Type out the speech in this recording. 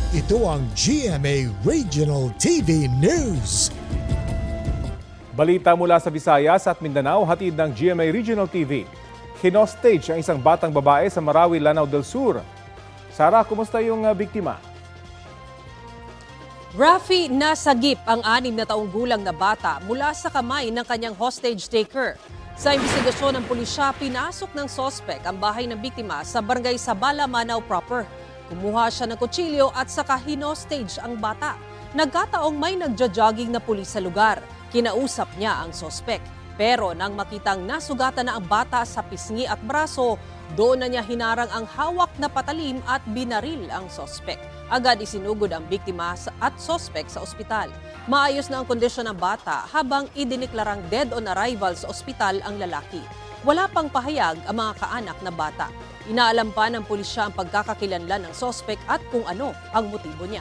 Ito ang GMA Regional TV News. Balita mula sa Visayas at Mindanao, hatid ng GMA Regional TV. Hinostage ang isang batang babae sa Marawi, Lanao del Sur. Sara, kumusta yung biktima? Rafi nasagip ang 6 na taong gulang na bata mula sa kamay ng kanyang hostage taker. Sa investigasyon ng pulisya, pinasok ng sospek ang bahay ng biktima sa barangay Sabala, Manao proper. Kumuha siya ng kutsilyo at saka hinostage ang bata. Nagkataong may nagja-jogging na pulis sa lugar. Kinausap niya ang sospek. Pero nang makitang nasugatan na ang bata sa pisngi at braso, doon na niya hinarang ang hawak na patalim at binaril ang sospek. Agad isinugod ang biktima at sospek sa ospital. Maayos na ang kondisyon ng bata habang idineklarang dead on arrival sa ospital ang lalaki. Wala pang pahayag ang mga kaanak na bata. Inaalam pa ng pulisya ang pagkakakilanlan ng sospek at kung ano ang motibo niya.